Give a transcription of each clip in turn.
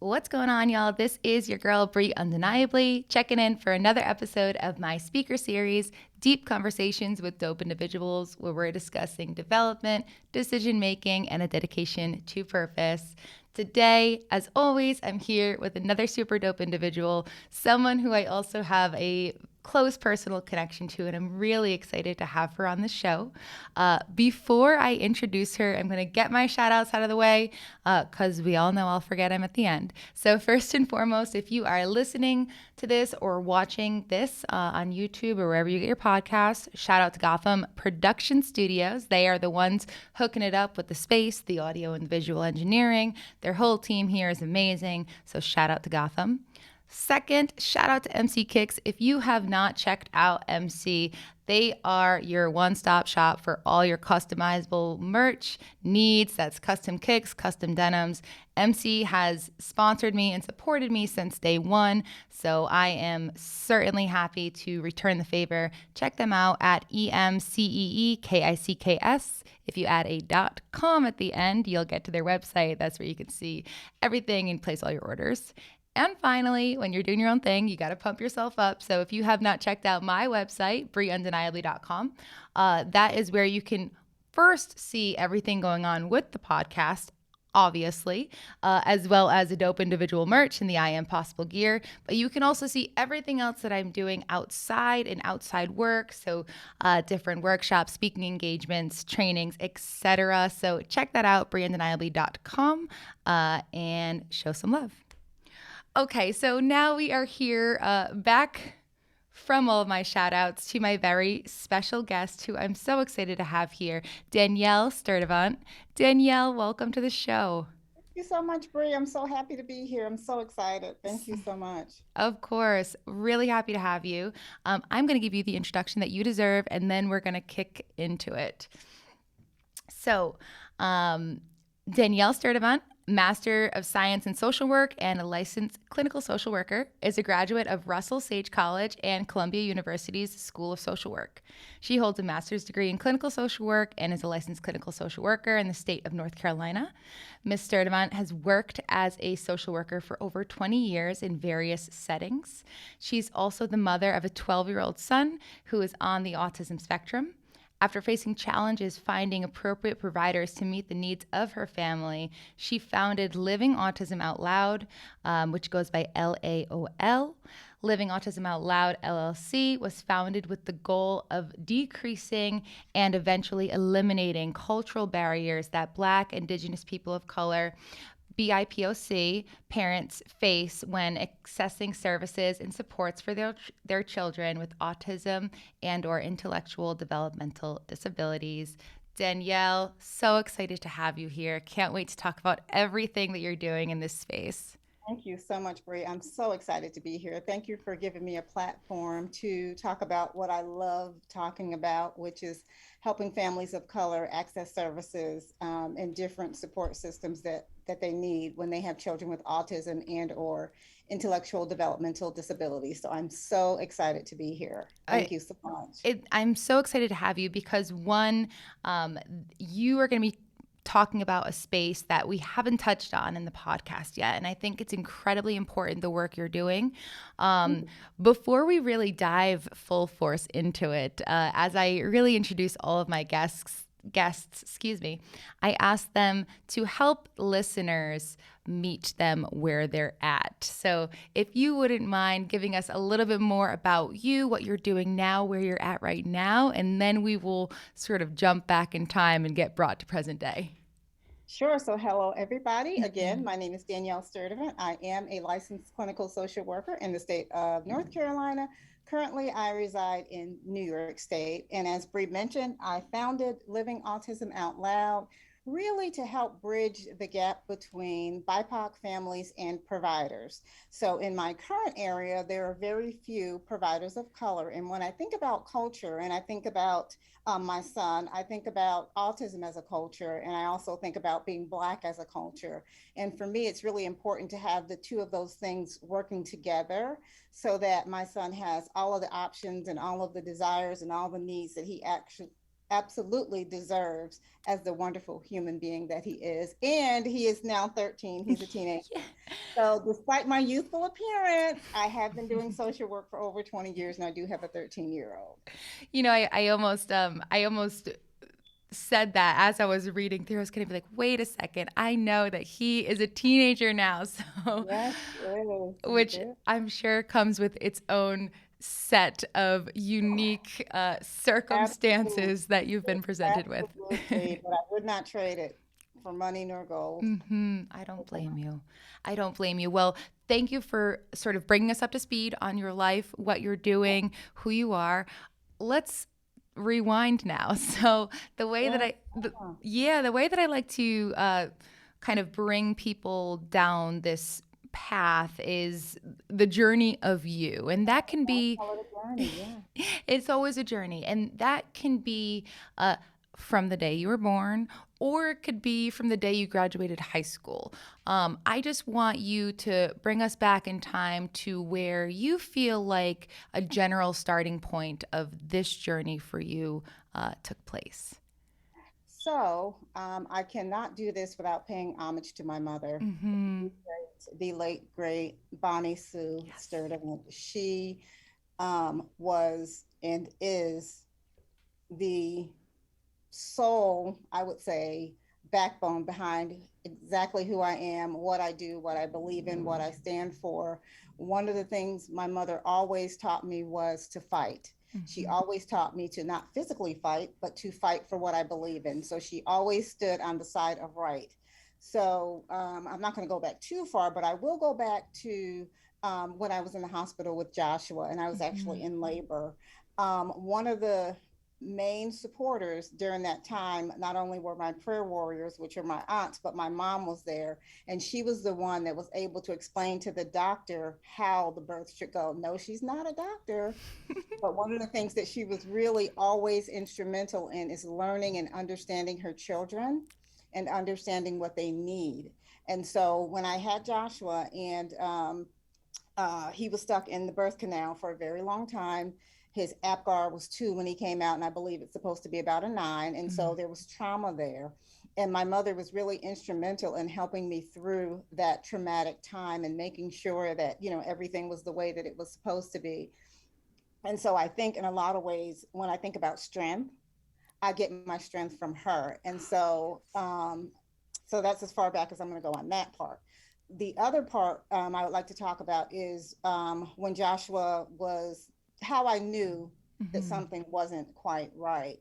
What's going on, y'all? This is your girl, Brie Undeniably, checking in for another episode of my speaker series, Deep Conversations with Dope Individuals, where we're discussing development, decision making, and a dedication to purpose. Today, as always, I'm here with another super dope individual, someone who I also have a close personal connection to, and I'm really excited to have her on the show. Before I introduce her, I'm going to get my shout outs out of the way because we all know I'll forget them at the end. So, first and foremost, if you are listening to this or watching this on YouTube or wherever you get your podcasts, shout out to Gotham Production Studios. They are the ones hooking it up with the space, the audio, and visual engineering. Their whole team here is amazing. So, shout out to Gotham. Second, shout out to MC Kicks. If you have not checked out MC, they are your one-stop shop for all your customizable merch needs. That's custom kicks, custom denims. MC has sponsored me and supported me since day one, so I am certainly happy to return the favor. Check them out at EMCEEKICKS. If you add a .com at the end, you'll get to their website. That's where you can see everything and place all your orders. And finally, when you're doing your own thing, you got to pump yourself up. So if you have not checked out my website, BrieUndeniably.com, that is where you can first see everything going on with the podcast, obviously, as well as a dope individual merch and the I Am Possible gear. But you can also see everything else that I'm doing outside and outside work. So different workshops, speaking engagements, trainings, etc. So check that out, BrieUndeniably.com, and show some love. Okay, so now we are here back from all of my shout outs to my very special guest who I'm so excited to have here, Danyale Sturdivant. Danyale, welcome to the show. Thank you so much, Bree. I'm so happy to be here. I'm so excited. Thank you so much. Of course, really happy to have you. I'm going to give you the introduction that you deserve, and then we're going to kick into it. So, Danyale Sturdivant, Master of Science in Social Work and a licensed clinical social worker, is a graduate of Russell Sage College and Columbia University's School of Social Work. She holds a master's degree in clinical social work and is a licensed clinical social worker in the state of North Carolina. Ms. Sturdivant has worked as a social worker for over 20 years in various settings. She's also the mother of a 12-year-old son who is on the autism spectrum. After facing challenges finding appropriate providers to meet the needs of her family, she founded Living Autism Out Loud, which goes by LAOL. Living Autism Out Loud LLC was founded with the goal of decreasing and eventually eliminating cultural barriers that Black, Indigenous people of color, BIPOC parents face when accessing services and supports for their children with autism and or intellectual developmental disabilities. Danyale, so excited to have you here. Can't wait to talk about everything that you're doing in this space. Thank you so much, Bree. I'm so excited to be here. Thank you for giving me a platform to talk about what I love talking about, which is helping families of color access services and different support systems that they need when they have children with autism and or intellectual developmental disabilities. So I'm so excited to be here. I, Thank you so much. I'm so excited to have you because one, you are going to be talking about a space that we haven't touched on in the podcast yet. And I think it's incredibly important, the work you're doing. Before we really dive full force into it, as I really introduce all of my guests, I asked them to help listeners meet them where they're at. So if you wouldn't mind giving us a little bit more about you, what you're doing now, where you're at right now, and then we will sort of jump back in time and get brought to present day. Sure. So, hello, everybody. Again, my name is Danyale Sturdivant. I am a licensed clinical social worker in the state of North Carolina. Currently, I reside in New York State. And as Bree mentioned, I founded Living Autism Out Loud really to help bridge the gap between BIPOC families and providers. So, in my current area, there are very few providers of color. And when I think about culture and I think about my son, I think about autism as a culture, and I also think about being Black as a culture. And for me, it's really important to have the two of those things working together so that my son has all of the options and all of the desires and all the needs that he actually absolutely deserves as the wonderful human being that he is. And he is now 13. He's a teenager. So, despite my youthful appearance, I have been doing social work for over 20 years, and I do have a 13-year-old. I almost said that as I was reading through. I was going to be like, wait a second. I know that he is a teenager now. So, Yes, yes, he which is. I'm sure comes with its own set of unique Absolutely, circumstances that you've been presented with. absolutely. But I would not trade it for money nor gold. I don't blame you. I don't blame you. Well, thank you for sort of bringing us up to speed on your life, what you're doing, who you are. Let's rewind now. So the way that Yeah. the way that I like to kind of bring people down this path is the journey of you, and that can I be call it a journey. Yeah. it's always a journey, and that can be from the day you were born, or it could be from the day you graduated high school. I just want you to bring us back in time to where you feel like a general starting point of this journey for you took place. So I cannot do this without paying homage to my mother, Mm-hmm. the late great Bonnie Sue Yes. Sturdivant. She was and is the sole, I would say, backbone behind exactly who I am, what I do, what I believe in, what I stand for. One of the things my mother always taught me was to fight. She Mm-hmm. always taught me to not physically fight, but to fight for what I believe in. So she always stood on the side of right. So I'm not going to go back too far, but I will go back to when I was in the hospital with Joshua and I was Mm-hmm. actually in labor. One of the main supporters during that time not only were my prayer warriors, which are my aunts, but my mom was there, and she was the one that was able to explain to the doctor how the birth should go. No, she's not a doctor, but one of the things that she was really always instrumental in is learning and understanding her children and understanding what they need. And so when I had Joshua and he was stuck in the birth canal for a very long time. His APGAR was 2 when he came out, and I believe it's supposed to be about a 9. And so there was trauma there. And my mother was really instrumental in helping me through that traumatic time and making sure that, everything was the way that it was supposed to be. And so I think in a lot of ways, when I think about strength, I get my strength from her. And so that's as far back as I'm going to go on that part. The other part I would like to talk about is when Joshua was how I knew that Mm-hmm. something wasn't quite right.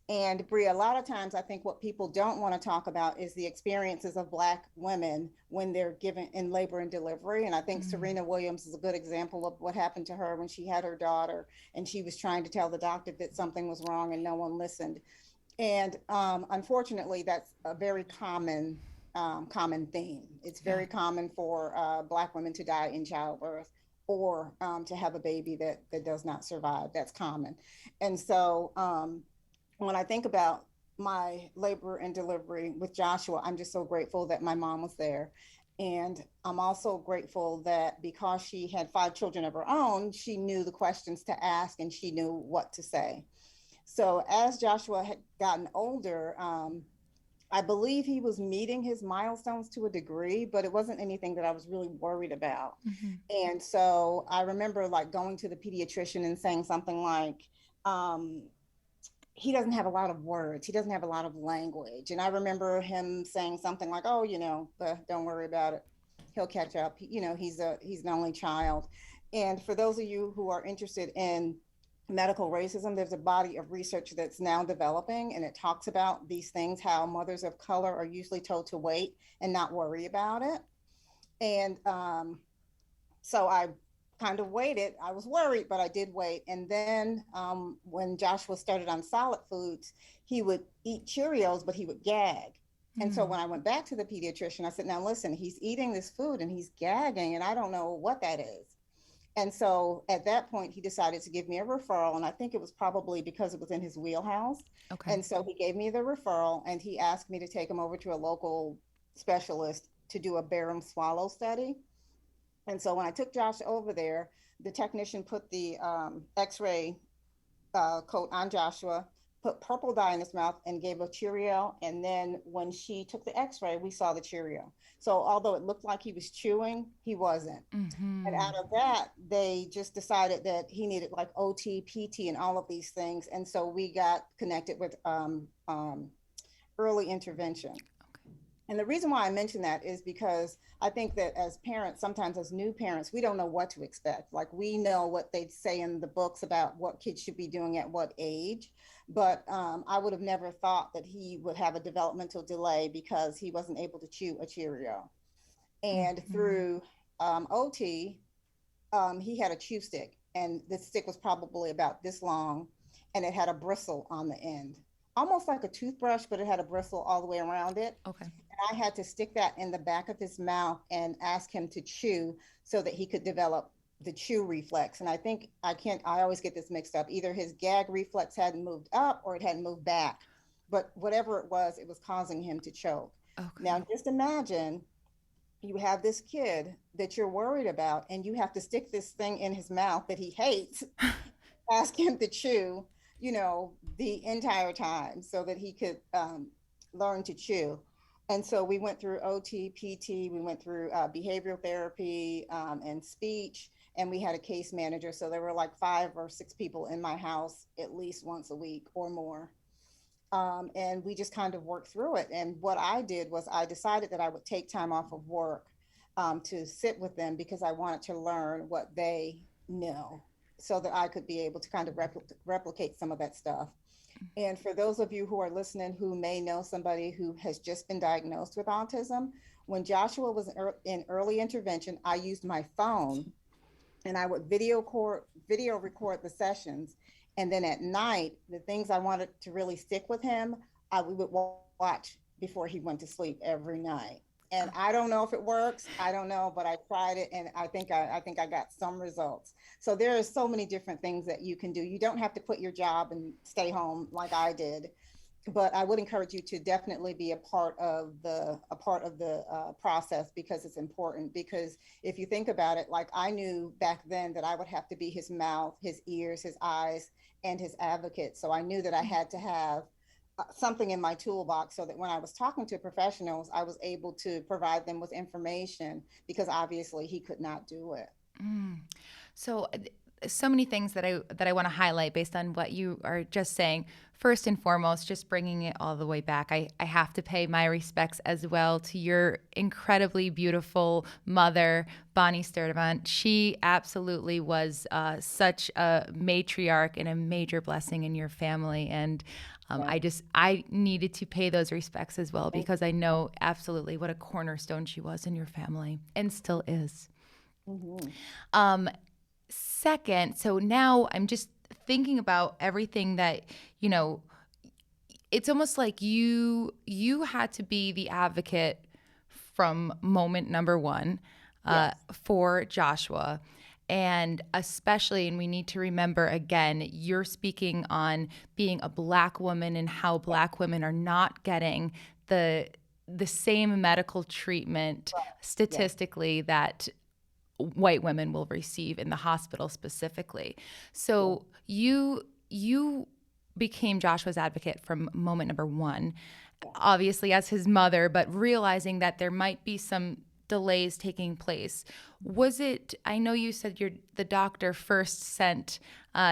And Brie, a lot of times I think what people don't want to talk about is the experiences of Black women when they're given in labor and delivery. And I think Mm-hmm. Serena Williams is a good example of what happened to her when she had her daughter and she was trying to tell the doctor that something was wrong and no one listened. And unfortunately, that's a very common theme. It's Yeah. very common for Black women to die in childbirth or to have a baby that does not survive. That's common. And so when I think about my labor and delivery with Joshua, I'm just so grateful that my mom was there. And I'm also grateful that because she had 5 children of her own, she knew the questions to ask and she knew what to say. So as Joshua had gotten older, I believe he was meeting his milestones to a degree, but it wasn't anything that I was really worried about. Mm-hmm. And so I remember like going to the pediatrician and saying something like, um, he doesn't have a lot of words. He doesn't have a lot of language. And I remember him saying something like, "Oh, don't worry about it. He'll catch up. He's an only child." And for those of you who are interested in medical racism, there's a body of research that's now developing, and it talks about these things, how mothers of color are usually told to wait and not worry about it. And so I kind of waited. I was worried, but I did wait. And then when Joshua started on solid foods, he would eat Cheerios, but he would gag. And so Mm-hmm. when I went back to the pediatrician, I said, "Now listen, he's eating this food and he's gagging, and I don't know what that is." And so at that point, he decided to give me a referral. And I think it was probably because it was in his wheelhouse. Okay. And so he gave me the referral and he asked me to take him over to a local specialist to do a barium swallow study. And so when I took Josh over there, the technician put the X-ray coat on Joshua, put purple dye in his mouth and gave a Cheerio. And then when she took the x-ray, we saw the Cheerio. So although it looked like he was chewing, he wasn't. And Mm-hmm. out of that, they just decided that he needed like OT, PT, and all of these things. And so we got connected with early intervention. And the reason why I mention that is because I think that as parents, sometimes as new parents, we don't know what to expect. Like we know what they say in the books about what kids should be doing at what age. But I would have never thought that he would have a developmental delay because he wasn't able to chew a Cheerio. And Mm-hmm. through OT, he had a chew stick, and the stick was probably about this long, and it had a bristle on the end, almost like a toothbrush, but it had a bristle all the way around it. Okay. And I had to stick that in the back of his mouth and ask him to chew so that he could develop the chew reflex. And I think I always get this mixed up. Either his gag reflex hadn't moved up or it hadn't moved back. But whatever it was causing him to choke. Okay. Now, just imagine you have this kid that you're worried about, and you have to stick this thing in his mouth that he hates, ask him to chew, the entire time so that he could learn to chew. And so we went through OT, PT, we went through behavioral therapy and speech, and we had a case manager. So there were like 5 or 6 people in my house at least once a week or more. And we just kind of worked through it. And what I did was I decided that I would take time off of work to sit with them because I wanted to learn what they know so that I could be able to kind of replicate some of that stuff. And for those of you who are listening who may know somebody who has just been diagnosed with autism, when Joshua was in early intervention, I used my phone and I would video record the sessions. And then at night, the things I wanted to really stick with him, we would watch before he went to sleep every night. And I don't know if it works. I don't know, but I tried it, and I think I got some results. So there are so many different things that you can do. You don't have to quit your job and stay home like I did, but I would encourage you to definitely be a part of the process because it's important. Because if you think about it, like I knew back then that I would have to be his mouth, his ears, his eyes, and his advocate. So I knew that I had to have something in my toolbox so that when I was talking to professionals, I was able to provide them with information because obviously he could not do it. Mm. So, so many things that I want to highlight based on what you are just saying. First and foremost, just bringing it all the way back, I have to pay my respects as well to your incredibly beautiful mother, Bonnie Sturdivant. She absolutely was such a matriarch and a major blessing in your family. And Yeah. I needed to pay those respects as well because I know absolutely what a cornerstone she was in your family and still is. Mm-hmm. Um, Second, so now I'm just thinking about everything that, you know, it's almost like you had to be the advocate from moment number one Yes. for Joshua. And especially, and we need to remember again, you're speaking on being a Black woman and how Black women are not getting the same medical treatment Yes. statistically that white women will receive in the hospital specifically. Yes. So you became Joshua's advocate from moment number one, Yes. obviously as his mother, but realizing that there might be some delays taking place. Was it? I know you said the doctor first sent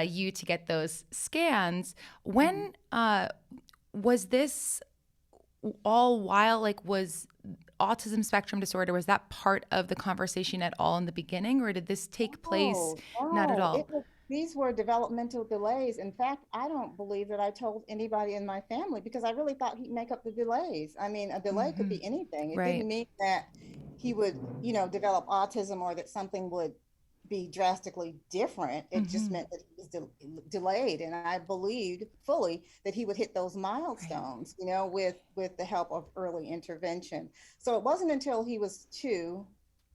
you to get those scans. Mm-hmm. When was this all while like was autism spectrum disorder, was that part of the conversation at all in the beginning, or did this take place Oh, not at no, all? these were developmental delays. In fact, I don't believe that I told anybody in my family because I really thought he'd make up the delays. I mean, a delay could Hmm. be anything. It Right. didn't mean that he would, develop autism or that something would be drastically different. It just Hmm. meant that he was delayed. And I believed fully that he would hit those Right. milestones, with the help of early intervention. So it wasn't until he was 2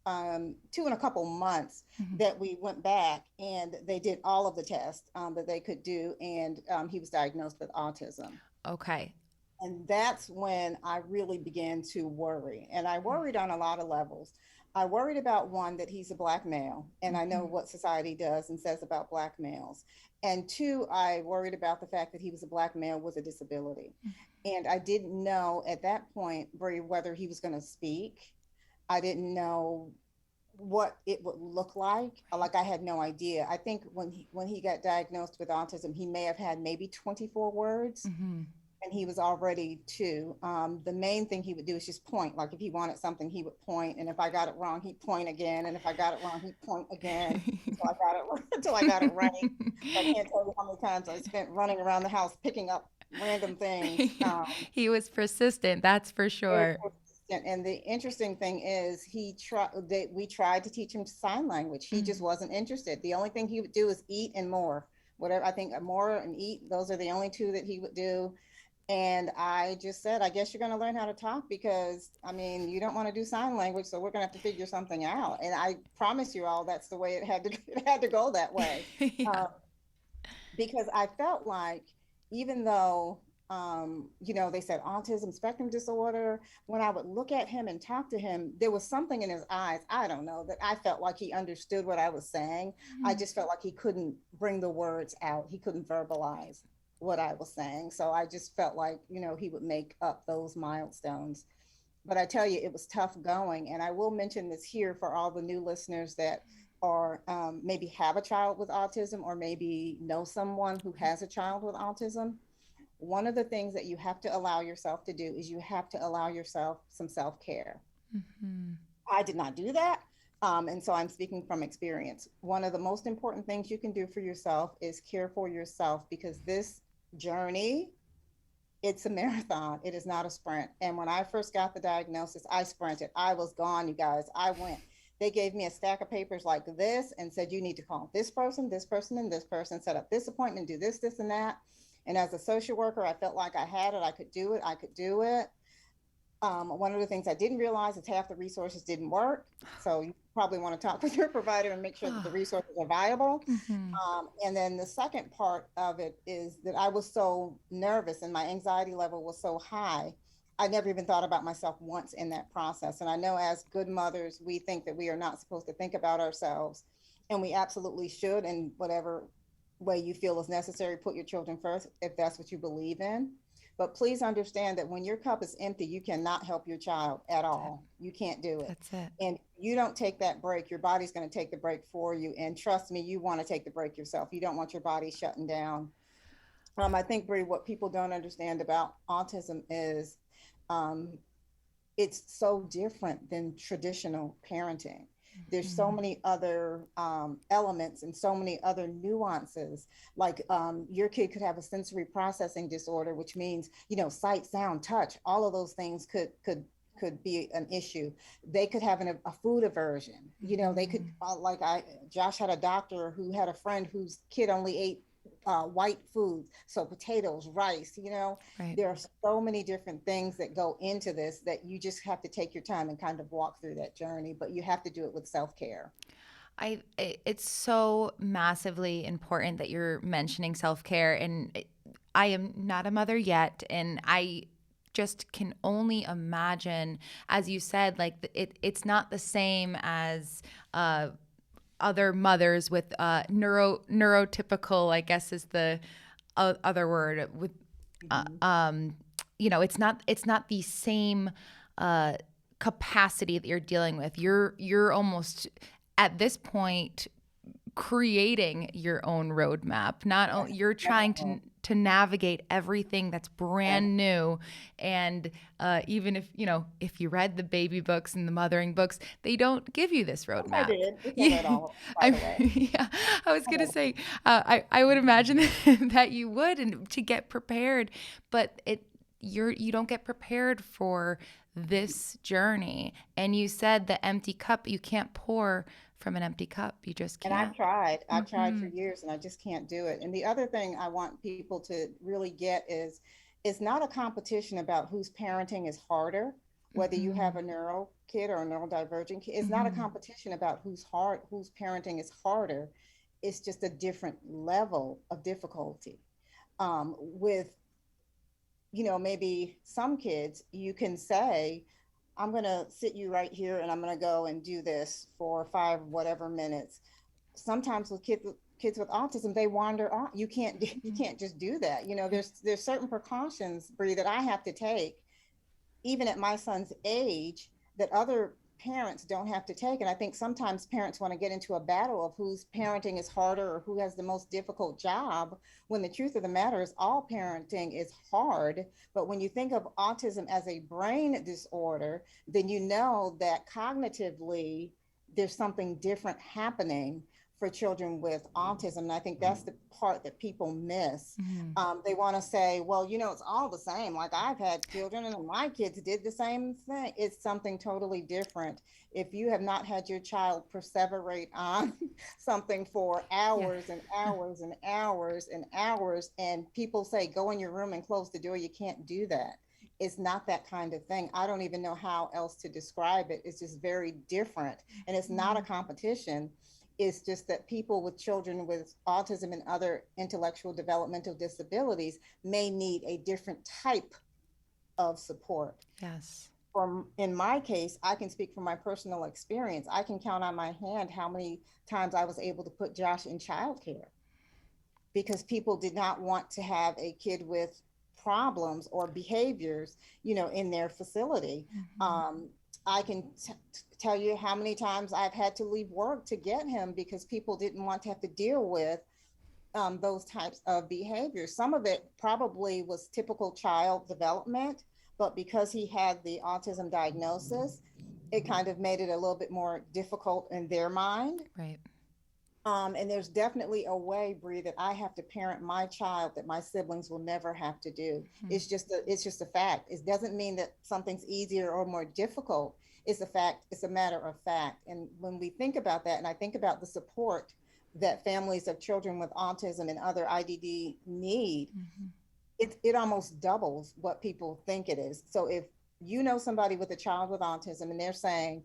and a couple months Hmm. that we went back and they did all of the tests that they could do, and he was diagnosed with autism. Okay. And that's when I really began to worry. And I worried on a lot of levels. I worried about one, that he's a Black male, and I know Hmm. what society does and says about Black males. And two, I worried about the fact that he was a Black male with a disability. And I didn't know at that point, Brie, whether he was going to speak. I didn't know what it would look like. Like I had no idea. I think when he got diagnosed with autism, he may have had maybe 24 words, Mm-hmm. and he was already two. The main thing he would do is just point. Like if he wanted something, he would point, and if I got it wrong, he'd point again, and if I got it wrong, he'd point again until I got it until I got it right. So I can't tell you how many times I spent running around the house picking up random things. He was persistent, that's for Very sure. persistent. And the interesting thing is, we tried to teach him sign language. He just Mm. wasn't interested. The only thing he would do is eat and more. Whatever, I think more and eat, those are the only two that he would do. And I just said, I guess you're going to learn how to talk because, I mean, you don't want to do sign language, so we're going to have to figure something out. And I promise you all, that's the way it had to it had to go that way. Yeah. Um, because I felt like, even though, they said autism spectrum disorder, when I would look at him and talk to him, there was something in his eyes, I don't know, that I felt like he understood what I was saying. I Mm. just felt like he couldn't bring the words out. He couldn't verbalize what I was saying. So I just felt like, he would make up those milestones. But I tell you, it was tough going. And I will mention this here for all the new listeners that are maybe have a child with autism or maybe know someone who has a child with autism. One of the things that you have to allow yourself to do is you have to allow yourself some self care. Mhm. I did not do that. And so I'm speaking from experience. One of the most important things you can do for yourself is care for yourself, because this journey, it's a marathon. It is not a sprint. And when I first got the diagnosis, I sprinted. I was gone, you guys. I went. They gave me a stack of papers like this and said, you need to call this person, and this person, set up this appointment, do this, this, and that. And as a social worker, I felt like I had it. I could do it. I could do it. One of the things I didn't realize is half the resources didn't work. So you probably want to talk with your provider and make sure that the Oh. resources are viable. Mhm. And then the second part of it is that I was so nervous and my anxiety level was so high. I never even thought about myself once in that process. And I know as good mothers, we think that we are not supposed to think about ourselves. And we absolutely should, in whatever way you feel is necessary, put your children first if that's what you believe in. But please understand that when your cup is empty, you cannot help your child at That's it. all. You can't do it. That's it. And you don't take that break, your body's going to take the break for you. And trust me, you want to take the break yourself. You don't want your body shutting down. I think, Brie, what people don't understand about autism is um, it's so different than traditional parenting. There's so Mhm. many other elements and so many other nuances. Like your kid could have a sensory processing disorder, which means sight, sound, touch. All of those things could be an issue. They could have a food aversion. They could Mhm. like I Josh had a doctor who had a friend whose kid only ate white foods, so potatoes, rice. Right. There are so many different things that go into this that you just have to take your time and kind of walk through that journey, but you have to do it with self-care. It's so massively important that you're mentioning self-care, and I am not a mother yet, and I just can only imagine, as you said, like it's not the same as uh other mothers with neurotypical, I guess is the other word with uh, Mhm. um it's not the same uh capacity that you're dealing with. You're almost at this point creating your own roadmap. Yes, You're trying definitely. to navigate everything that's Yes. brand new, and even if you read the baby books and the mothering books, they don't give you this Yes, I roadmap. did. Which I Yeah, read all of them, by the way. yeah. I was I gonna read say, I would imagine that you would, and to get prepared, but you don't get prepared for this journey. And you said the empty cup, you can't pour from an empty cup. You just And I've can't. tried. I've tried for Hmm. years and I just can't do it. And the other thing I want people to really get is it's not a competition about whose parenting is harder, whether you Hmm. have a neuro kid or a neurodivergent kid. It's not a Hmm. competition about whose parenting is harder. It's just a different level of difficulty. With maybe some kids, you can say, I'm going to sit you right here and I'm going to go and do this for five whatever minutes. Sometimes with kids with autism, they wander off. You can't just do that. You know, there's certain precautions, Bree, that I have to take even at my son's age that other parents don't have to take. And I think sometimes parents want to get into a battle of whose parenting is harder or who has the most difficult job, when the truth of the matter is all parenting is hard. But when you think of autism as a brain disorder, then you know that cognitively there's something different happening for children with autism. And I think that's the part that people miss. They want to say, well, you know, it's all the same. Like I've had children and my kids did the same thing. It's something totally different. If you have not had your child perseverate on something for hours and hours and hours and hours, and people say, go in your room and close the door, you can't do that. It's not that kind of thing. I don't even know how else to describe it. It's just very different. And it's not a competition. It's just that people with children with autism and other intellectual developmental disabilities may need a different type of support. Yes. In my case, I can speak from my personal experience. I can count on my hand how many times I was able to put Josh in childcare because people did not want to have a kid with problems or behaviors, you know, in their facility. I can tell you how many times I've had to leave work to get him because people didn't want to have to deal with those types of behaviors. Some of it probably was typical child development, but because he had the autism diagnosis, it kind of made it a little bit more difficult in their mind. Right. And there's definitely a way, Bree, that I have to parent my child that my siblings will never have to do. It's just a fact. It doesn't mean that something's easier or more difficult. It's a fact. It's a matter of fact. And when we think about that, and I think about the support that families of children with autism and other IDD need, it almost doubles what people think it is. So if you know somebody with a child with autism and they're saying,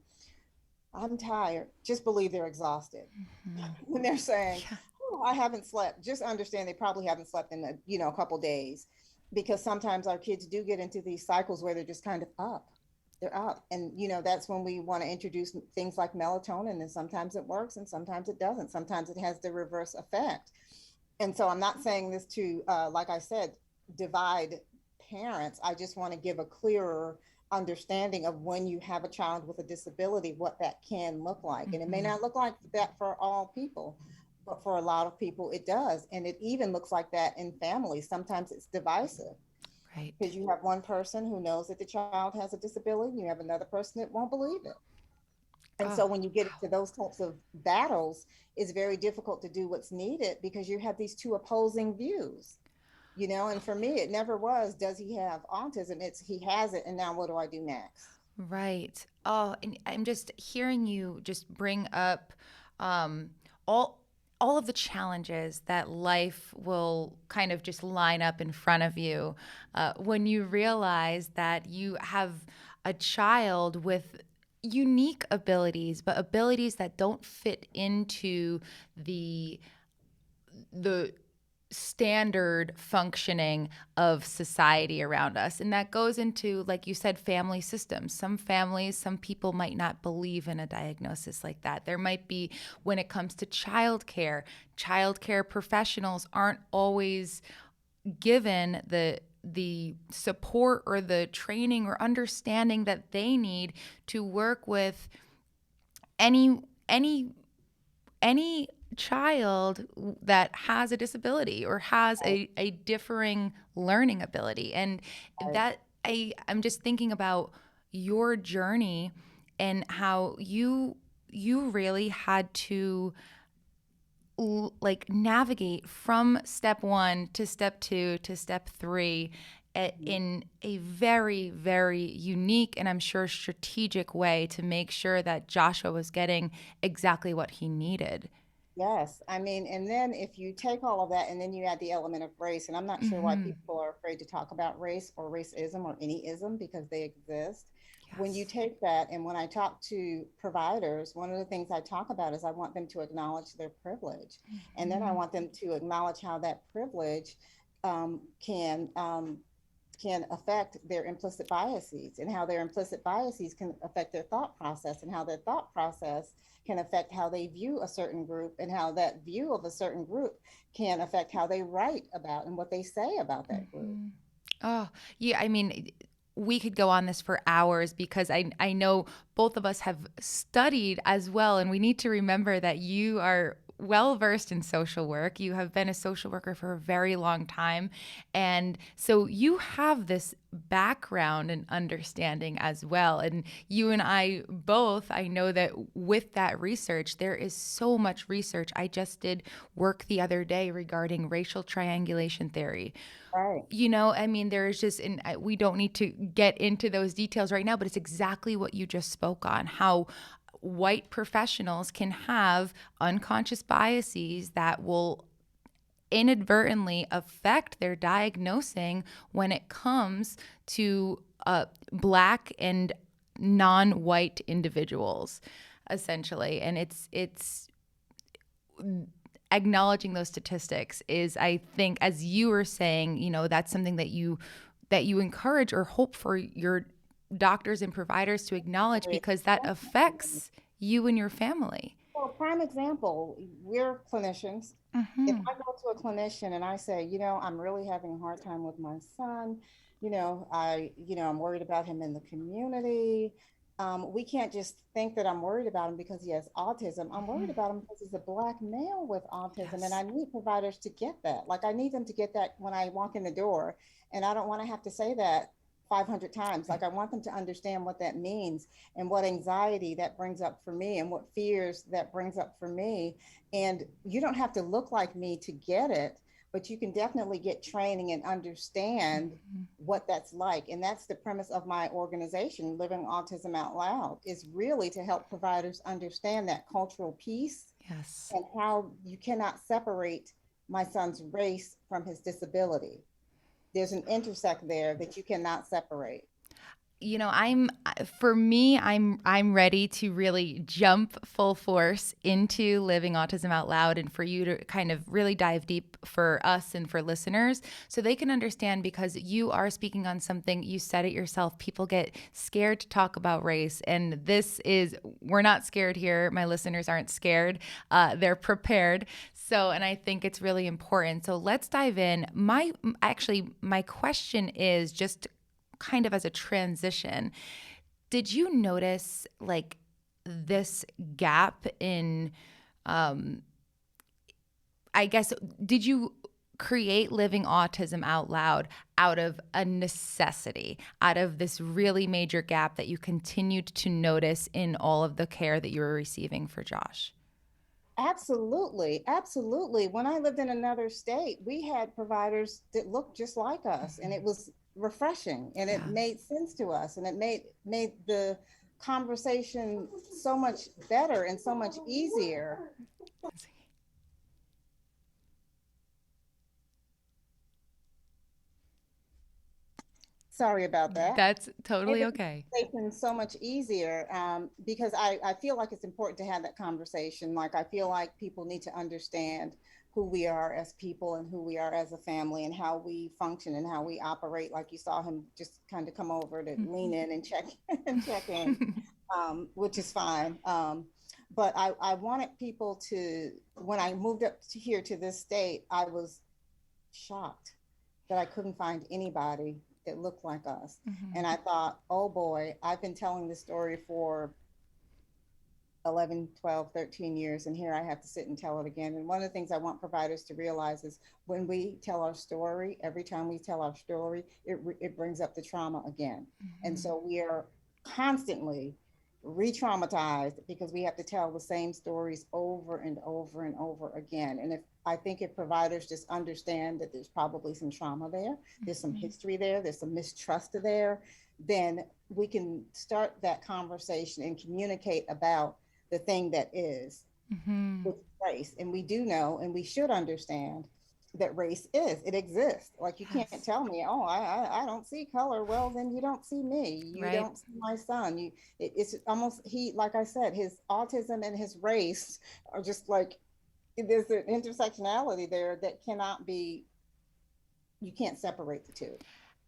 I'm tired, just believe they're exhausted. When they're saying, oh, I haven't slept, just understand they probably haven't slept in a couple days, because sometimes our kids do get into these cycles where they're just kind of up. They're up. And, you know, that's when we want to introduce things like melatonin, and sometimes it works and sometimes it doesn't. Sometimes it has the reverse effect. And so I'm not saying this to, like I said, divide parents. I just want to give a clearer understanding of when you have a child with a disability, what that can look like. And it may not look like that for all people, but for a lot of people it does. And it even looks like that in families. Sometimes it's divisive. Right. Because you have one person who knows that the child has a disability, and you have another person that won't believe it. And so when you get into those types of battles, it's very difficult to do what's needed because you have these two opposing views. You know, and for me, it never was, does he have autism? It's he has it, and now what do I do next? Right. Oh, and I'm just hearing you just bring up all of the challenges that life will kind of just line up in front of you when you realize that you have a child with unique abilities, but abilities that don't fit into the standard functioning of society around us. And that goes into, like you said, family systems. Some families, some people might not believe in a diagnosis like that. There might be, when it comes to childcare professionals aren't always given the support or the training or understanding that they need to work with any child that has a disability or has a differing learning ability. And that I'm just thinking about your journey and how you really had to like navigate from step 1 to step 2 to step 3 in a very, very unique and I'm sure strategic way to make sure that Joshua was getting exactly what he needed. Yes, I mean, and then if you take all of that and then you add the element of race, and I'm not sure why people are afraid to talk about race or racism or any ism because they exist. When you Yes. take that, and when I talk to providers, one of the things I talk about is I want them to acknowledge their privilege. And then I want them to acknowledge how that privilege can can affect their implicit biases, and how their implicit biases can affect their thought process, and how their thought process can affect how they view a certain group, and how that view of a certain group can affect how they write about and what they say about that group. Mhm. Oh, yeah. I mean, we could go on this for hours because I know both of us have studied as well. And we need to remember that you are well versed in social work. You have been a social worker for a very long time. And so you have this background and understanding as well. And you and I both, I know that with that research, there is so much research. I just did work the other day regarding racial triangulation theory. Right. I mean, there's just, and we don't need to get into those details right now, but it's exactly what you just spoke on, how white professionals can have unconscious biases that will inadvertently affect their diagnosing when it comes to Black and non-white individuals, essentially. And it's acknowledging those statistics is, I think, as you were saying, that's something that you encourage or hope for your doctors and providers to acknowledge because that affects you and your family. Well, prime example, we're clinicians. If Hmm. I go to a clinician and I say, I'm really having a hard time with my son, I'm worried about him in the community. We can't just think that I'm worried about him because he has autism. I'm worried about him because he's a Black male with autism, and Yes. I need providers to get that. Like, I need them to get that when I walk in the door, and I don't want to have to say that 500 times. Right. Like, I want them to understand what that means, and what anxiety that brings up for me, and what fears that brings up for me. And you don't have to look like me to get it, but you can definitely get training and understand Mhm. what that's like. And that's the premise of my organization, Living Autism Out Loud, is really to help providers understand that cultural piece, Yes. and how you cannot separate my son's race from his disability. There's an intersect there that you cannot separate. I'm for me, I'm ready to really jump full force into living autism out loud, and for you to kind of really dive deep for us and for listeners so they can understand, because you are speaking on something. You said it yourself, people get scared to talk about race, and we're not scared here. My listeners aren't scared. They're prepared. So, and I think it's really important. So let's dive in. My question is just kind of as a transition, did you notice like this gap in, um, I guess, did you create living autism out loud out of a necessity, out of this really major gap that you continued to notice in all of the care that you were receiving for Josh? Absolutely, absolutely. When I lived in another state, we had providers that looked just like us, and it was refreshing, and it Yeah. made sense to us, and it made the conversation so much better and so much easier. Sorry about that. That's Made totally the okay. conversation so much easier, because I feel like it's important to have that conversation. Like, I feel like people need to understand who we are as people, and who we are as a family, and how we function and how we operate. Like, you saw him just kind of come over to lean in and check and check in, which is fine. But I wanted people to, when I moved up to here to this state, I was shocked that I couldn't find anybody that looked like us. Mhm. And I thought, oh boy, I've been telling this story for 11, 12, 13 years, and here I have to sit and tell it again. And one of the things I want providers to realize is, when we tell our story, every time we tell our story, it brings up the trauma again. And Mhm. so we are constantly re-traumatized, because we have to tell the same stories over and over and over again. And if I think if providers just understand that there's probably some trauma there, there's some Mhm. history there, there's some mistrust there, then we can start that conversation and communicate about the thing that is, Mhm. with race. And we do know, and we should understand, that race it exists. Like, you can't Yes. tell me, oh, I don't see color. Well, then you don't see me, you Right. don't see my son. It's almost, he, like I said, his autism and his race are just like, there's an intersectionality there that cannot be, you can't separate the two.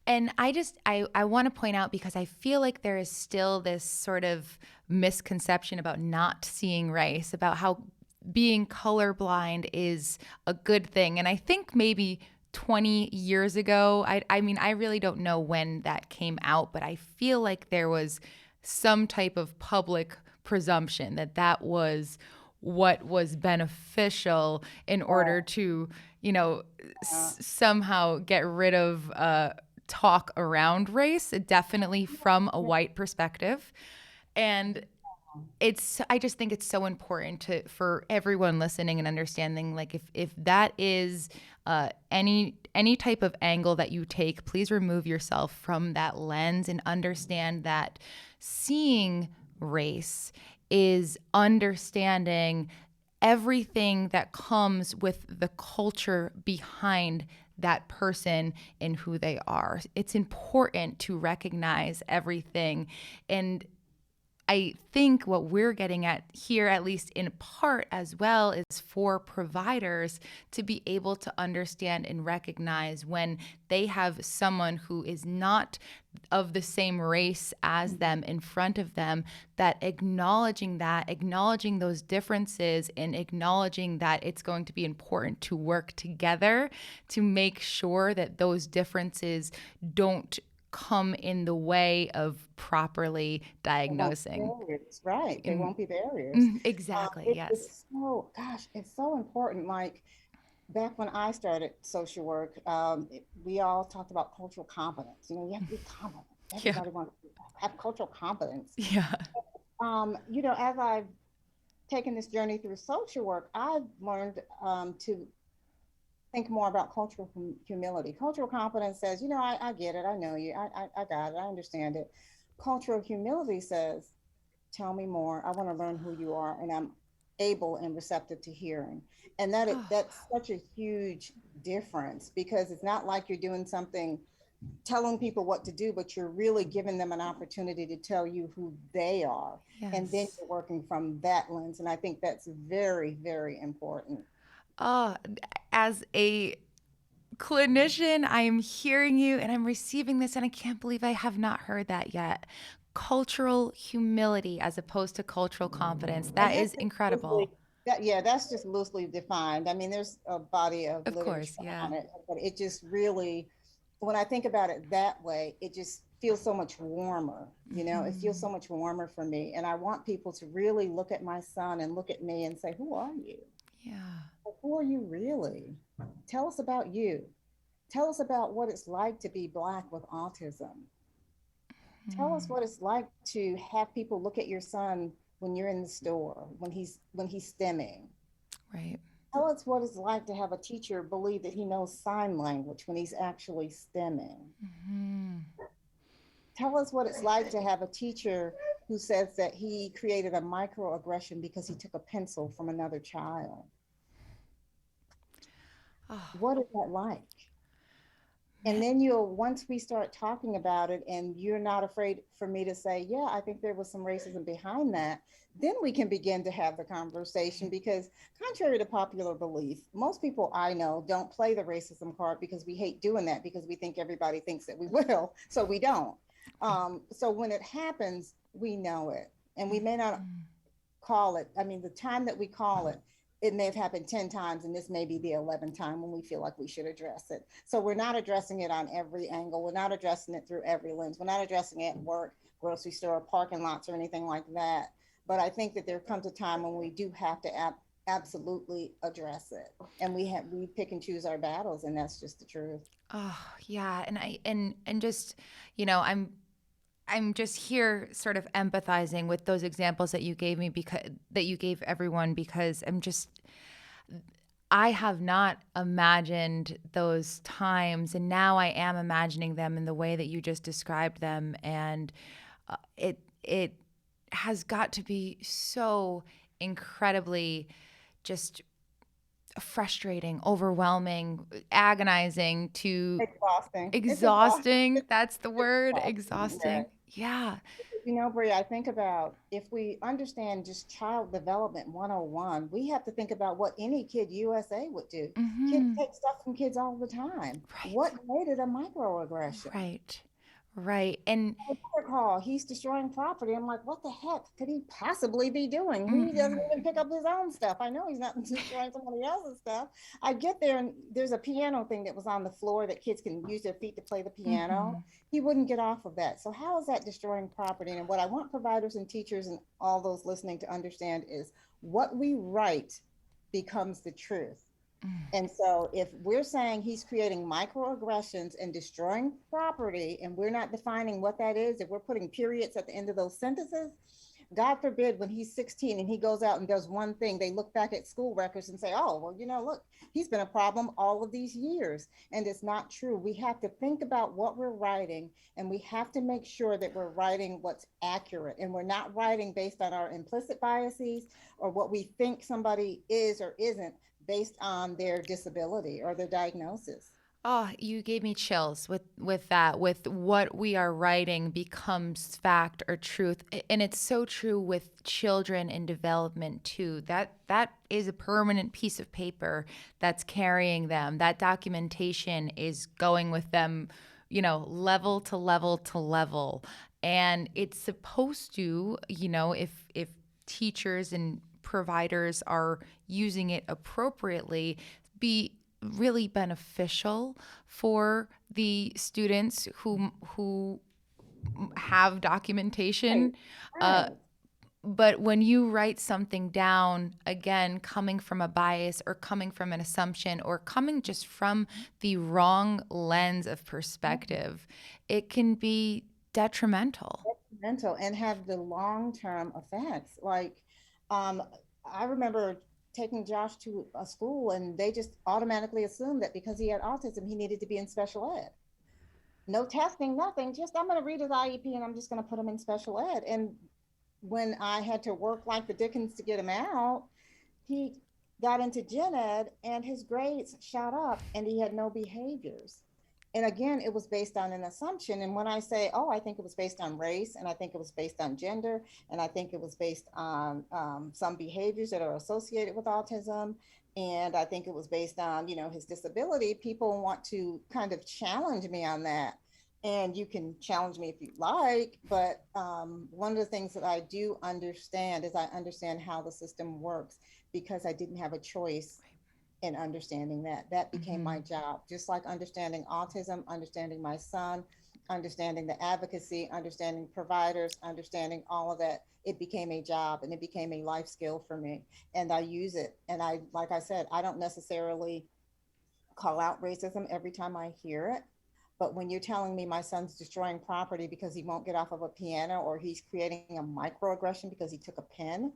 And I want to point out, because I feel like there is still this sort of misconception about not seeing race, about how being colorblind is a good thing. And I think maybe 20 years ago, I mean, I really don't know when that came out, but I feel like there was some type of public presumption that that was what was beneficial in order to, you know, somehow get rid of talk around race, definitely from a white perspective. And I just think it's so important for everyone listening and understanding, like, if that is any type of angle that you take, please remove yourself from that lens and understand that seeing race is understanding everything that comes with the culture behind that person and who they are. It's important to recognize everything. And I think what we're getting at here, at least in part as well, is for providers to be able to understand and recognize when they have someone who is not of the same race as them in front of them, that acknowledging those differences, and acknowledging that it's going to be important to work together to make sure that those differences don't come in the way of properly diagnosing. Barriers, right? They In, won't be barriers. exactly, yes. It's so, gosh, it's so important. Like back when I started social work, we all talked about cultural competence. You know, you have to be competent. Yeah. Everybody wants to have cultural competence. Yeah. You know, as I've taken this journey through social work, I've learned to think more about cultural humility. Cultural competence says, you know, I get it, I know you, I got it, I understand it. Cultural humility says, tell me more. I want to learn who you are, and I'm able and receptive to hearing. And that's such a huge difference, because it's not like you're doing something, telling people what to do, but you're really giving them an opportunity to tell you who they are. And then Yes. you're working from that lens. And I think that's very, very important. Oh, as a clinician, I am hearing you and I'm receiving this, and I can't believe I have not heard that yet. Cultural humility as opposed to cultural competence. And That is incredible. yeah, that's just loosely defined. I mean, there's a body of Of literature course, yeah. on it, but it just really, when I think about it that way, it just feels so much warmer. You know, it feels Hmm. so much warmer for me. And I want people to really look at my son and look at me and say, who are you? Yeah. Like, who are you really? Tell us about you. Tell us about what it's like to be Black with autism. Tell us Hmm. what it's like to have people look at your son when you're in the store, when he's stimming. Right. Tell us what it's like to have a teacher believe that he knows sign language when he's actually stimming. Hmm. Tell us what it's like to have a teacher who says that he created a microaggression because he took a pencil from another child. Oh, What is that like? man. And then once we start talking about it, and you're not afraid for me to say, yeah, I think there was some racism behind that, then we can begin to have the conversation. Because contrary to popular belief, most people I know don't play the racism card, because we hate doing that, because we think everybody thinks that we will, so we don't. So when it happens, we know it, and we may not Mhm. call it. I mean, the time that we call it, it may have happened 10 times, and this may be the 11th time when we feel like we should address it. So we're not addressing it on every angle. We're not addressing it through every lens. We're not addressing it at work, grocery store, parking lots, or anything like that. But I think that there comes a time when we do have to absolutely address it. And we pick and choose our battles, and that's just the truth. Oh, yeah. And just, you know, I'm just here sort of empathizing with those examples that you gave me, because that you gave everyone, because I have not imagined those times, and now I am imagining them in the way that you just described them, and it has got to be so incredibly just frustrating, overwhelming, agonizing, to Exhausting. It's exhausting. exhausting. That's the word, Exhausting. exhausting. Right. Yeah. Brie, I think about if we understand just child development 101, we have to think about what any kid USA would do. Kids Mm-hmm. take stuff from kids all the time. Right. What made it a microaggression? Right. Right. And Another call, he's destroying property. I'm like, what the heck could he possibly be doing? He doesn't mm-mm. even pick up his own stuff. I know he's not destroying somebody else's stuff. I get there and there's a piano thing that was on the floor that kids can use their feet to play the piano. Mm-hmm. He wouldn't get off of that. So how is that destroying property? And what I want providers and teachers and all those listening to understand is what we write becomes the truth. And so if we're saying he's creating microaggressions and destroying property, and we're not defining what that is, if we're putting periods at the end of those sentences, God forbid when he's 16 and he goes out and does one thing, they look back at school records and say, oh, well, look, he's been a problem all of these years. And it's not true. We have to think about what we're writing, and we have to make sure that we're writing what's accurate, and we're not writing based on our implicit biases or what we think somebody is or isn't based on their disability or their diagnosis. Oh, you gave me chills with that. With what we are writing becomes fact or truth, and it's so true with children in development too. That is a permanent piece of paper that's carrying them. That documentation is going with them, level to level to level, and it's supposed to, if teachers and providers are using it appropriately, be really beneficial for the students who have Right. documentation. Uh, Right. but when you write something down, again, coming from a bias or coming from an assumption or coming just from the wrong lens of perspective, it can be detrimental. Mental and have the long-term effects. Like, um, I remember taking Josh to a school and they just automatically assumed that because he had autism, he needed to be in special ed. No testing, nothing. Just I'm going to read his IEP and I'm just going to put him in special ed. And when I had to work like the dickens to get him out, he got into gen ed and his grades shot up and he had no behaviors. And again, it was based on an assumption. And when I say, oh, I think it was based on race, and I think it was based on gender, and I think it was based on some behaviors that are associated with autism, and I think it was based on, his disability, people want to kind of challenge me on that. And you can challenge me if you like, but one of the things that I do understand is I understand how the system works because I didn't have a choice in understanding that. That became Mm-hmm. my job, just like understanding autism, understanding my son, understanding the advocacy, understanding providers, understanding all of that. It became a job and it became a life skill for me. And I use it. And I, like I said, I don't necessarily call out racism every time I hear it. But when you're telling me my son's destroying property because he won't get off of a piano or he's creating a microaggression because he took a pen,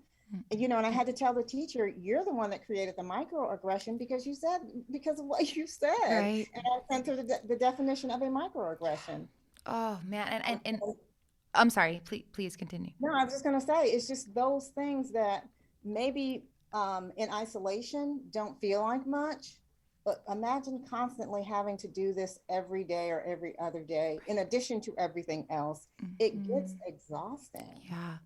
and I had to tell the teacher, you're the one that created the microaggression because you said, because of what you said. Right. And I sent her the definition of a microaggression. Oh man, and I'm sorry. Please continue. No, I was just going to say, it's just those things that maybe in isolation don't feel like much, but imagine constantly having to do this every day or every other day, in addition to everything else. It gets Mhm. exhausting. Yeah.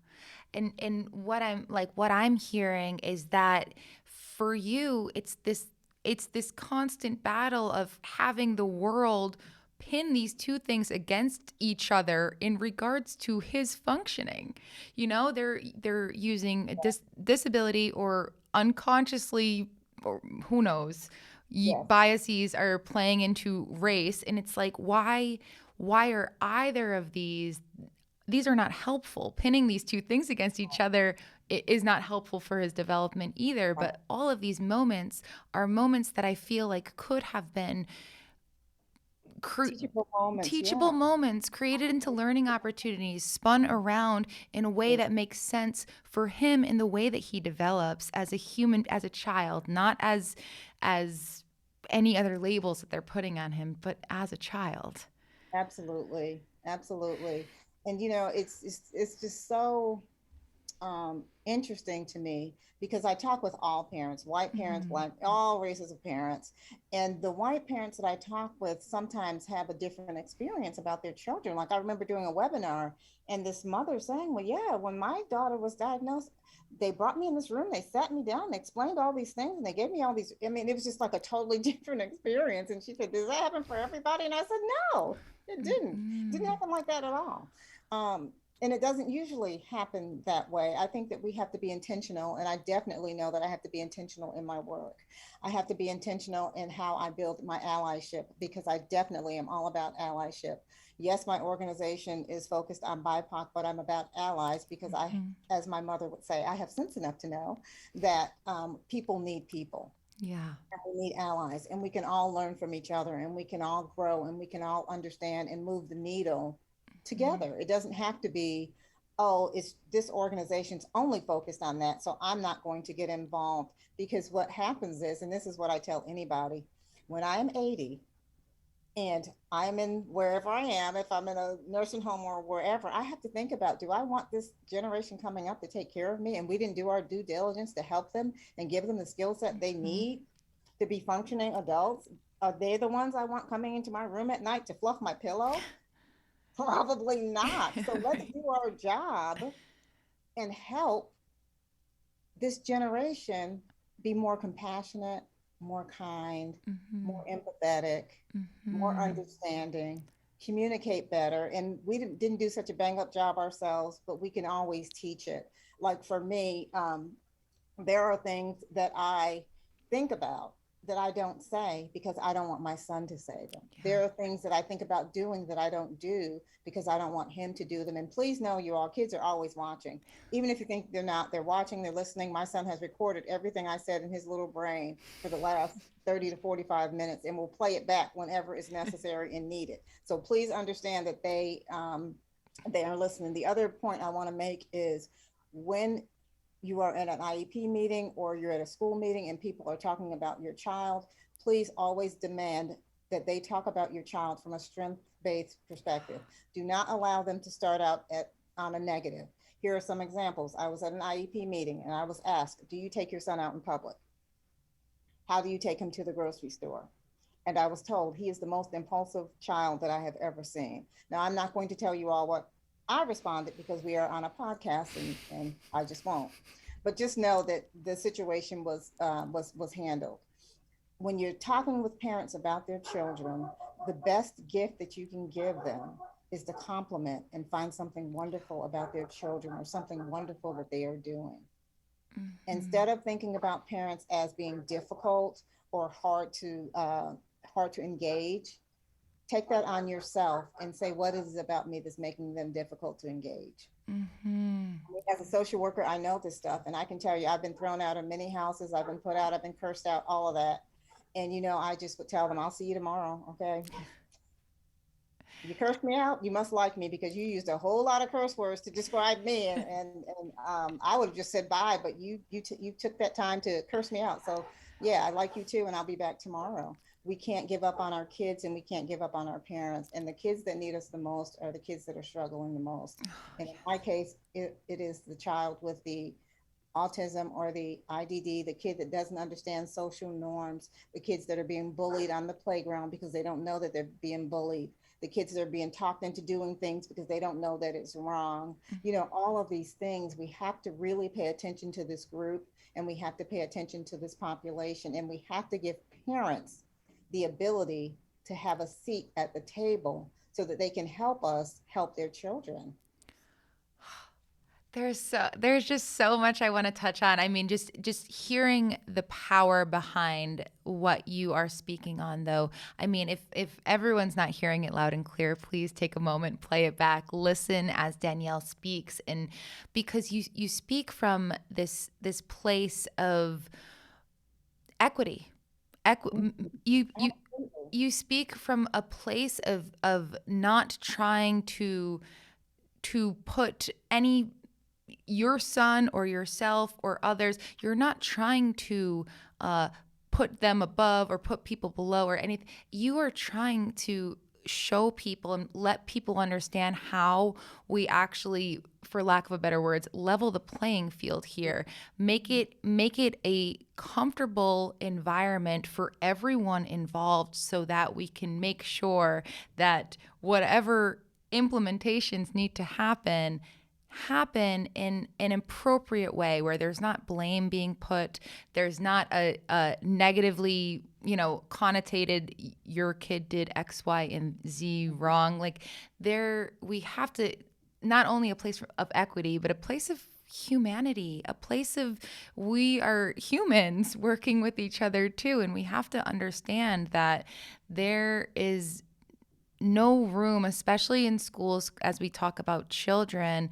And what I'm hearing is that for you it's this constant battle of having the world pin these two things against each other in regards to his functioning. They're using a disability or unconsciously, or who knows, Yes, biases are playing into race, and it's like, why are either of these are not helpful. Pinning these two things against each other is not helpful for his development either. right. But all of these moments are moments that I feel like could have been cre- Teachable moments. Yeah, teachable moments created into learning opportunities, spun around in a way yeah, that makes sense for him in the way that he develops as a human, as a child, not as any other labels that they're putting on him, but as a child. absolutely, absolutely. And it's just so. interesting to me because I talk with all parents, white parents, Mm-hmm. black, all races of parents. And the white parents that I talk with sometimes have a different experience about their children. Like I remember doing a webinar and this mother saying, well, yeah, when my daughter was diagnosed, they brought me in this room, they sat me down, they explained all these things, and they gave me all these. I mean, it was just like a totally different experience. And she said, does that happen for everybody? And I said, no, it didn't. It didn't Mm-hmm. happen like that at all. And it doesn't usually happen that way. I think that we have to be intentional, and I definitely know that I have to be intentional in my work. I have to be intentional in how I build my allyship because I definitely am all about allyship. Yes, my organization is focused on BIPOC, but I'm about allies because I, Mm-hmm. as my mother would say, I have sense enough to know that people need people. Yeah. And we need allies, and we can all learn from each other, and we can all grow, and we can all understand and move the needle Mm-hmm. together. It doesn't have to be, oh, it's this organization's only focused on that, so I'm not going to get involved. Because what happens is, and this is what I tell anybody, when I'm 80 and I'm in wherever I am, if I'm in a nursing home or wherever, I have to think about, do I want this generation coming up to take care of me? And we didn't do our due diligence to help them and give them the skill set they Mm-hmm. need to be functioning adults. Are they the ones I want coming into my room at night to fluff my pillow? Probably not. So let's Right. do our job and help this generation be more compassionate, more kind, Mm-hmm. more empathetic, more Mm-hmm. understanding, communicate better. And we didn't do such a bang up job ourselves, but we can always teach it. Like for me, there are things that I think about that I don't say because I don't want my son to say them. Yeah. There are things that I think about doing that I don't do because I don't want him to do them. And please know, you all, kids are always watching. Even if you think they're not, they're watching, they're listening. My son has recorded everything I said in his little brain for the last 30 to 45 minutes and will play it back whenever it's necessary and needed. So please understand that they are listening. The other point I want to make is when you are at an IEP meeting or you're at a school meeting and people are talking about your child, please always demand that they talk about your child from a strength-based perspective. Do not allow them to start out on a negative. Here are some examples. I was at an IEP meeting and I was asked, do you take your son out in public? How do you take him to the grocery store? And I was told he is the most impulsive child that I have ever seen. Now, I'm not going to tell you all what I responded because we are on a podcast and I just won't. But just know that the situation was handled. When you're talking with parents about their children, the best gift that you can give them is to compliment and find something wonderful about their children or something wonderful that they are doing. Mm-hmm. Instead of thinking about parents as being difficult or hard to engage, take that on yourself and say, what is it about me that's making them difficult to engage? Mm-hmm. As a social worker, I know this stuff, and I can tell you, I've been thrown out of many houses, I've been put out, I've been cursed out, all of that. And I just would tell them, I'll see you tomorrow. Okay. You cursed me out, you must like me because you used a whole lot of curse words to describe me, and I would have just said bye, but you took that time to curse me out. So yeah, I like you too, and I'll be back tomorrow. We can't give up on our kids, and we can't give up on our parents. And the kids that need us the most are the kids that are struggling the most. Oh, And in my case, it is the child with the autism or the IDD, the kid that doesn't understand social norms, the kids that are being bullied on the playground because they don't know that they're being bullied, the kids that are being talked into doing things because they don't know that it's wrong. yeah. All of these things, we have to really pay attention to this group and we have to pay attention to this population and we have to give parents the ability to have a seat at the table so that they can help us help their children. There's just so much I want to touch on. I mean, just hearing the power behind what you are speaking on though. I mean, if everyone's not hearing it loud and clear, please take a moment, play it back, listen as Danyale speaks, and because you speak from this place of equity. You Absolutely. you speak from a place of not trying to put any your son or yourself or others, you're not trying to put them above or put people below or anything. You are trying to show people and let people understand how we actually, for lack of a better words, level the playing field here. Make it a comfortable environment for everyone involved so that we can make sure that whatever implementations need to happen in an appropriate way where there's not blame being put, there's not a negatively, connotated your kid did X, Y, and Z wrong. Like we have to, not only a place of equity, but a place of humanity, a place of we are humans working with each other too. And we have to understand that there is no room, especially in schools, as we talk about children.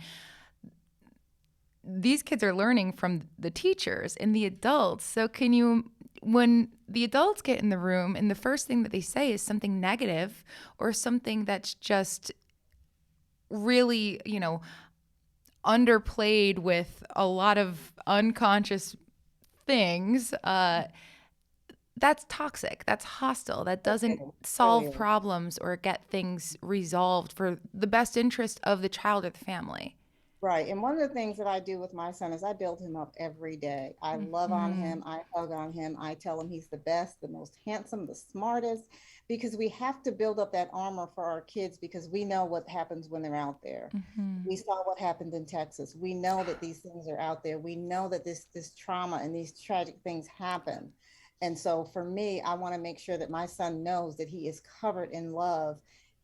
These kids are learning from the teachers and the adults. So when the adults get in the room and the first thing that they say is something negative or something that's just really, underplayed with a lot of unconscious things, that's toxic. That's hostile. That doesn't solve problems or get things resolved for the best interest of the child or the family. Right. And one of the things that I do with my son is I build him up every day. I love on him. I hug on him. I tell him he's the best, the most handsome, the smartest, because we have to build up that armor for our kids because we know what happens when they're out there. We saw what happened in Texas. We know that these things are out there. We know that this trauma and these tragic things happen. And so for me, I want to make sure that my son knows that he is covered in love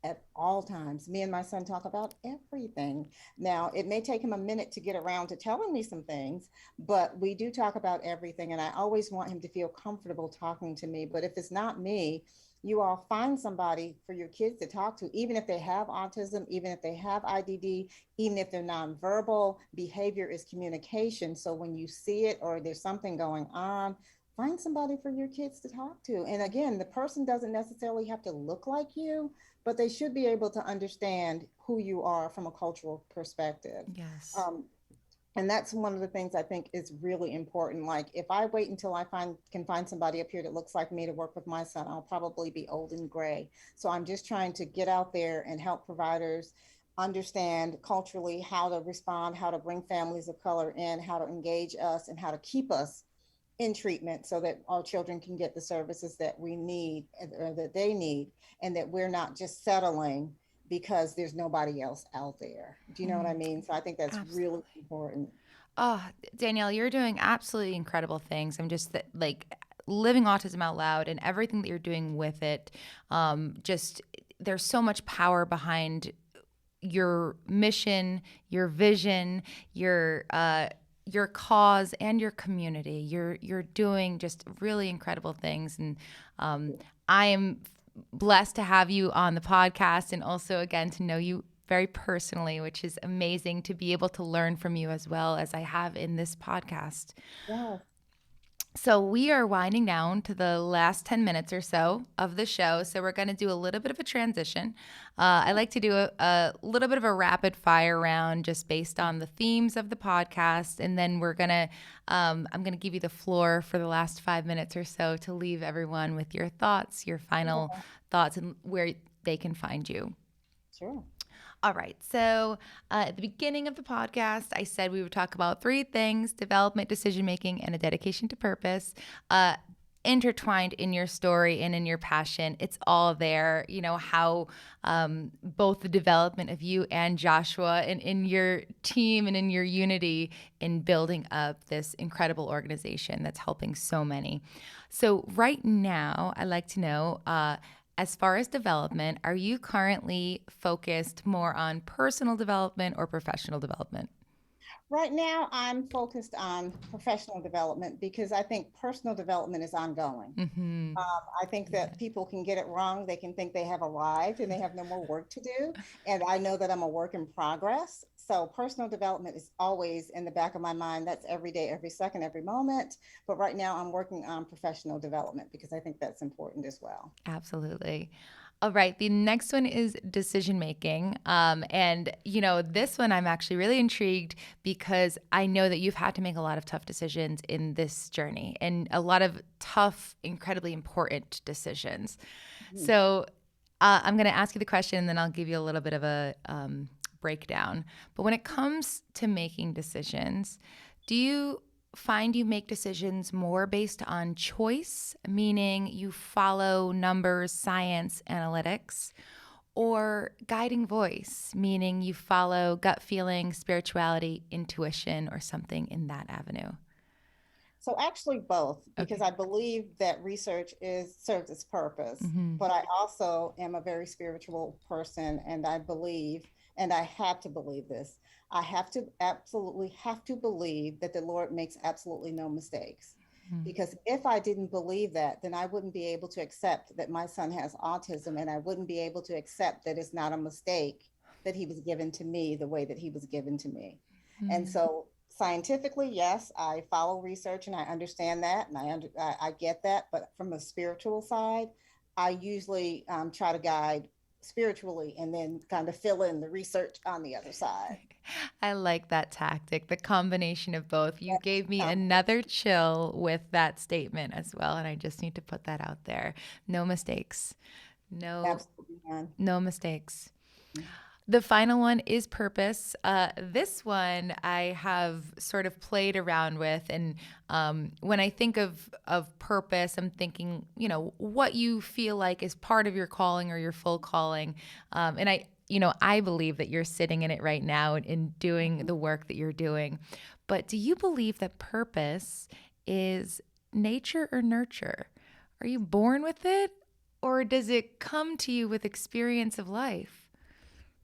at all times. Me and my son talk about everything. Now, it may take him a minute to get around to telling me some things, but we do talk about everything. And I always want him to feel comfortable talking to me. But if it's not me, you all find somebody for your kids to talk to, even if they have autism, even if they have IDD, even if they're nonverbal. Behavior is communication. So when you see it or there's something going on, find somebody for your kids to talk to. And again, the person doesn't necessarily have to look like you, but they should be able to understand who you are from a cultural perspective. Yes. And that's one of the things I think is really important. Like if I wait until I can find somebody up here that looks like me to work with my son, I'll probably be old and gray. So I'm just trying to get out there and help providers understand culturally how to respond, how to bring families of color in, how to engage us, and how to keep us in treatment so that our children can get the services that we need or that they need, and that we're not just settling because there's nobody else out there. Do you know what I mean? So I think that's really important. Oh, Danyale, you're doing absolutely incredible things. I'm just like living autism out loud and everything that you're doing with it. Just there's so much power behind your mission, your vision, your cause, and your community. You're doing just really incredible things, and I am blessed to have you on the podcast, and also again to know you very personally, which is amazing to be able to learn from you as well as I have in this podcast. Yeah. So we are winding down to the last 10 minutes or so of the show. So we're going to do a little bit of a transition. I like to do a little bit of a rapid fire round just based on the themes of the podcast. And then I'm going to give you the floor for the last 5 minutes or so to leave everyone with your thoughts, your final thoughts, and where they can find you. Sure. All right. So at the beginning of the podcast, I said we would talk about 3 things: development, decision-making, and a dedication to purpose. Intertwined in your story and in your passion. It's all there, how both the development of you and Joshua and in your team and in your unity in building up this incredible organization that's helping so many. So right now, I'd like to know, as far as development, are you currently focused more on personal development or professional development? Right now, I'm focused on professional development because I think personal development is ongoing. Mm-hmm. I think that people can get it wrong. They can think they have arrived and they have no more work to do. And I know that I'm a work in progress. So personal development is always in the back of my mind. That's every day, every second, every moment. But right now I'm working on professional development because I think that's important as well. Absolutely. All right. The next one is decision making. And, this one I'm actually really intrigued because I know that you've had to make a lot of tough decisions in this journey and a lot of tough, incredibly important decisions. Mm-hmm. So I'm going to ask you the question and then I'll give you a little bit of a breakdown. But when it comes to making decisions, do you find you make decisions more based on choice, meaning you follow numbers, science, analytics, or guiding voice, meaning you follow gut feeling, spirituality, intuition, or something in that avenue? So actually both, because Okay. I believe that research serves its purpose, Mm-hmm. but I also am a very spiritual person, and I believe, and I have to believe this. I have to believe that the Lord makes absolutely no mistakes. Because if I didn't believe that, then I wouldn't be able to accept that my son has autism, and I wouldn't be able to accept that it's not a mistake that he was given to me the way that he was given to me. And Mm-hmm. so scientifically, yes, I follow research and I understand that, and I get that. But from a spiritual side, I usually try to guide spiritually and then kind of fill in the research on the other side. I like that tactic, the combination of both. You gave me Um, another chill with that statement as well, and I just need to put that out there. No mistakes. No, Absolutely, man. no mistakes. The final one is purpose. This one I have sort of played around with, and when I think of purpose, I'm thinking, what you feel like is part of your calling or your full calling. And I believe that you're sitting in it right now and doing the work that you're doing. But do you believe that purpose is nature or nurture? Are you born with it, or does it come to you with experience of life?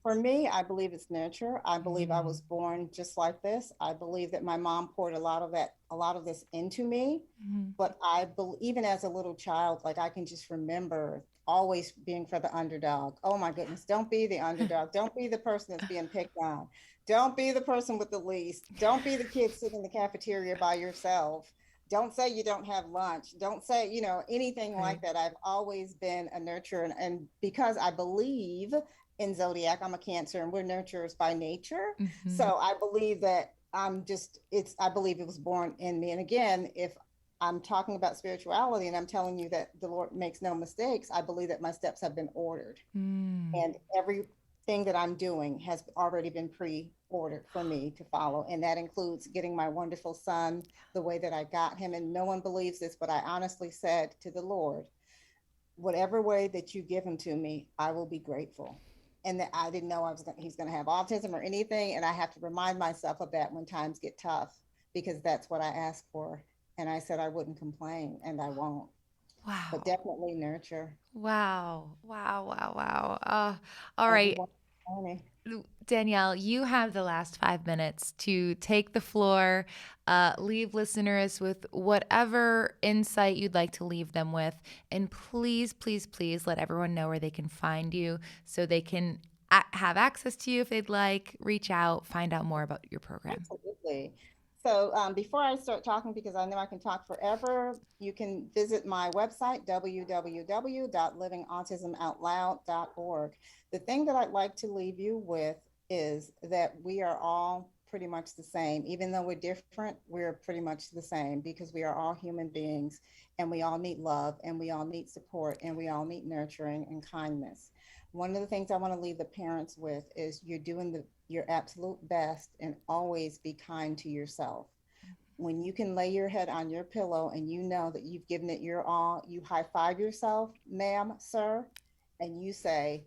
For me, I believe it's nurture. I believe I Mm, was born just like this. I believe that my mom poured a lot of this into me. mhm. But I believe, even as a little child, like I can just remember always being for the underdog. Oh my goodness, don't be the underdog. Don't be the person that's being picked on. Don't be the person with the least. Don't be the kid sitting in the cafeteria by yourself. Don't say you don't have lunch. Don't say, anything Right. like that. I've always been a nurturer. And because I believe in zodiac, I'm a Cancer, and we're nurturers by nature. Hmm. So I believe that I believe it was born in me. And again, if I'm talking about spirituality and I'm telling you that the Lord makes no mistakes, I believe that my steps have been ordered, Mm. and everything that I'm doing has already been pre-ordered for me to follow. And that includes getting my wonderful son the way that I got him. And no one believes this, but I honestly said to the Lord, whatever way that you give him to me, I will be grateful. And that I didn't know he's going to have autism or anything. And I have to remind myself of that when times get tough, because that's what I asked for. And I said I wouldn't complain, and I won't, but Wow. definitely nurture Wow. Wow. Wow. Wow. All right. everyone. Journey. Danielle, you have the last 5 minutes to take the floor, leave listeners with whatever insight you'd like to leave them with. And please, please, please let everyone know where they can find you so they can have access to you if they'd like, reach out, find out more about your program. Absolutely. So before I start talking, because I know I can talk forever, you can visit my website, www.livingautismoutloud.org. The thing that I'd like to leave you with is that we are all pretty much the same. Even though we're different, we're pretty much the same, because we are all human beings, and we all need love, and we all need support, and we all need nurturing and kindness. One of the things I want to leave the parents with is you're doing your absolute best, and always be kind to yourself. When you can lay your head on your pillow and you know that you've given it your all, you high five yourself, ma'am, sir, and you say,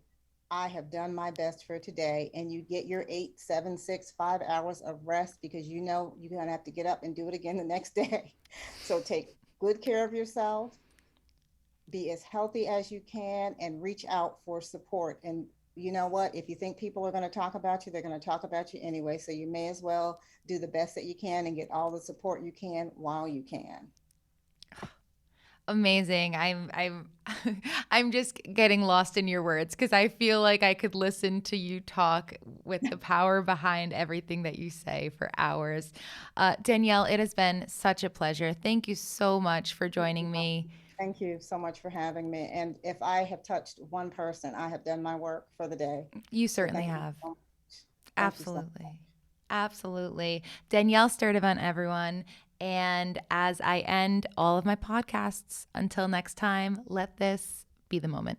I have done my best for today. And you get your 8, 7, 6, 5 hours of rest, because you know you're going to have to get up and do it again the next day. So take good care of yourself, be as healthy as you can, and reach out for support. And you know what? If you think people are going to talk about you, they're going to talk about you anyway. So you may as well do the best that you can and get all the support you can while you can. Amazing. I'm I'm just getting lost in your words because I feel like I could listen to you talk with the power behind everything that you say for hours. Danielle, it has been such a pleasure. Thank you so much for joining me. Thank you so much for having me. And if I have touched one person, I have done my work for the day. You So certainly thank you have. so much. Thank you so much. Absolutely. Absolutely. Danielle Sturdivant, everyone. And as I end all of my podcasts, until next time, let this be the moment.